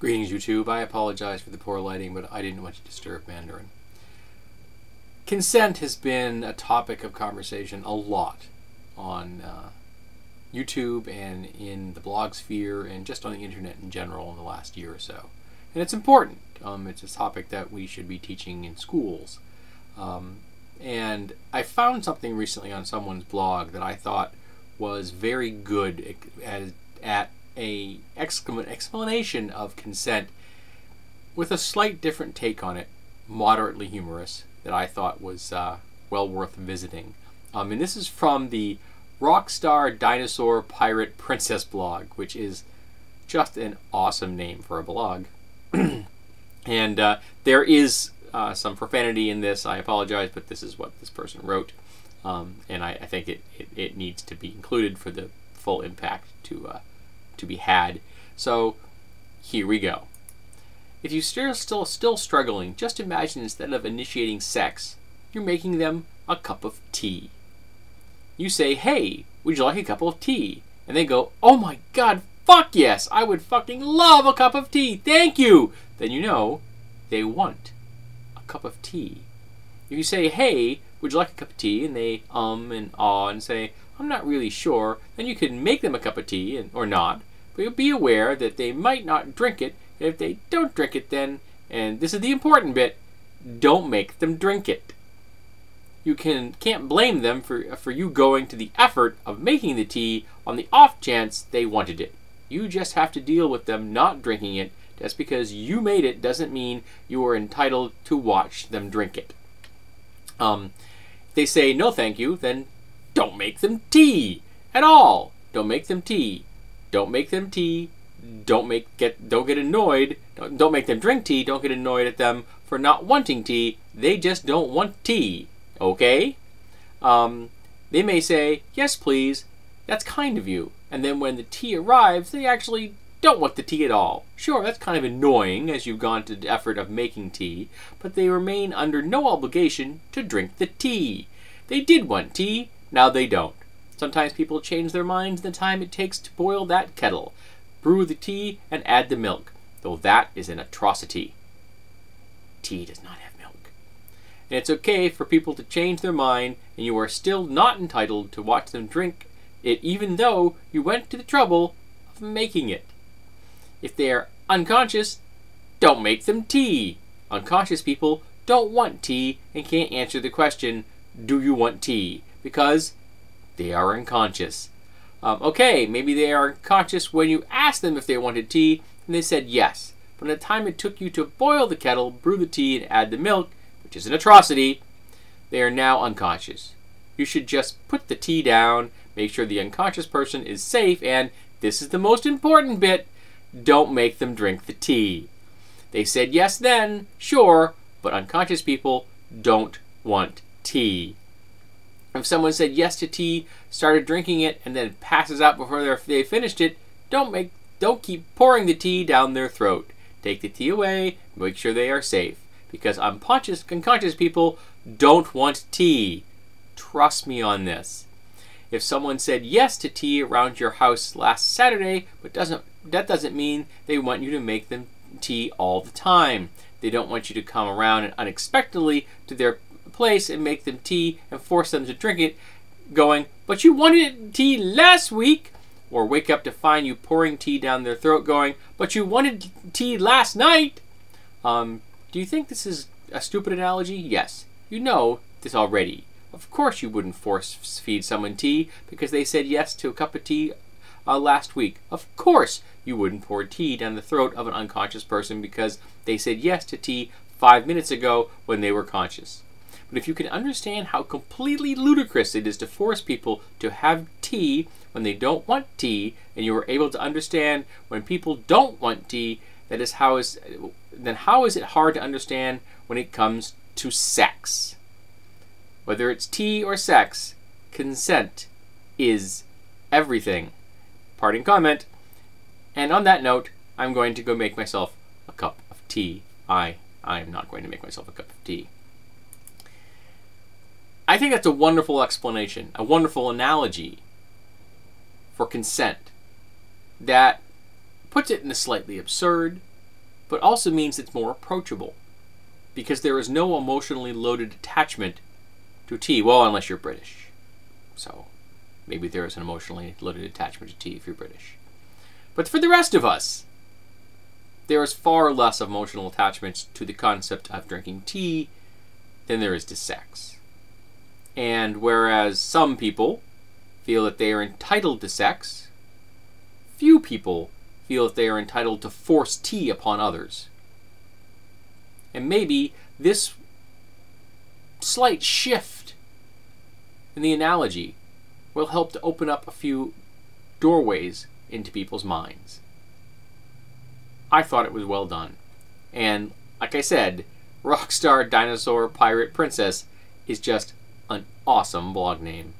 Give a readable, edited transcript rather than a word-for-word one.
Greetings, YouTube. I apologize for the poor lighting, but I didn't want to disturb Mandarin. Consent has been a topic of conversation a lot on YouTube and in the blog sphere and just on the internet in general in the last year or so. And it's important. It's a topic that we should be teaching in schools. And I found something recently on someone's blog that I thought was very good at a explanation of consent with a slight different take on it, moderately humorous, that I thought was well worth visiting. And this is from the Rockstar Dinosaur Pirate Princess blog, which is just an awesome name for a blog. And there is some profanity in this. I apologize, but this is what this person wrote. And I think it needs to be included for the full impact to be had. So here we go. If you're still struggling, just imagine instead of initiating sex, you're making them a cup of tea. You say, "Hey, would you like a cup of tea?" And they go, "Oh my God, fuck yes, I would fucking love a cup of tea, thank you." Then you know they want a cup of tea. If you say, "Hey, would you like a cup of tea?" and they and ah and say, "I'm not really sure," then you can make them a cup of tea or not. But you'll be aware that they might not drink it, and if they don't drink it then, and this is the important bit, don't make them drink it. You can't blame them for you going to the effort of making the tea on the off chance they wanted it. You just have to deal with them not drinking it. Just because you made it doesn't mean you are entitled to watch them drink it. If they say no thank you, then don't make them tea at all. Don't make them tea. Don't make them tea. Don't get annoyed. Don't make them drink tea. Don't get annoyed at them for not wanting tea. They just don't want tea. Okay? They may say, "Yes, please. That's kind of you." And then when the tea arrives, they actually don't want the tea at all. Sure, that's kind of annoying as you've gone to the effort of making tea, but they remain under no obligation to drink the tea. They did want tea, now they don't. Sometimes people change their minds in the time it takes to boil that kettle, brew the tea, and add the milk, though that is an atrocity. Tea does not have milk. And it's okay for people to change their mind, and you are still not entitled to watch them drink it even though you went to the trouble of making it. If they are unconscious, don't make them tea. Unconscious people don't want tea and can't answer the question, "Do you want tea?" because they are unconscious. Okay, maybe they are unconscious when you asked them if they wanted tea and they said yes. From the time it took you to boil the kettle, brew the tea, and add the milk, which is an atrocity, they are now unconscious. You should just put the tea down, make sure the unconscious person is safe, and this is the most important bit, don't make them drink the tea. They said yes then, sure, but unconscious people don't want tea. If someone said yes to tea, started drinking it, and then passes out before they finished it, don't keep pouring the tea down their throat. Take the tea away, make sure they are safe, because unconscious people don't want tea. Trust me on this. If someone said yes to tea around your house last Saturday, but that doesn't mean they want you to make them tea all the time. They don't want you to come around and unexpectedly to their place and make them tea and force them to drink it, going, "But you wanted tea last week," or wake up to find you pouring tea down their throat going, "But you wanted tea last night." Do you think this is a stupid analogy? Yes. You know this already. Of course you wouldn't force feed someone tea because they said yes to a cup of tea last week. Of course you wouldn't pour tea down the throat of an unconscious person because they said yes to tea 5 minutes ago when they were conscious. But if you can understand how completely ludicrous it is to force people to have tea when they don't want tea, and you are able to understand when people don't want tea, then how is it hard to understand when it comes to sex? Whether it's tea or sex, consent is everything. Parting comment. And on that note, I'm going to go make myself a cup of tea. I am not going to make myself a cup of tea. I think that's a wonderful explanation, a wonderful analogy for consent that puts it in a slightly absurd but also means it's more approachable, because there is no emotionally loaded attachment to tea. Well, unless you're British. So maybe there is an emotionally loaded attachment to tea if you're British. But for the rest of us, there is far less emotional attachment to the concept of drinking tea than there is to sex. And whereas some people feel that they are entitled to sex, few people feel that they are entitled to force tea upon others. And maybe this slight shift in the analogy will help to open up a few doorways into people's minds. I thought it was well done. And like I said, Rockstar Dinosaur Pirate Princess is just an awesome blog name.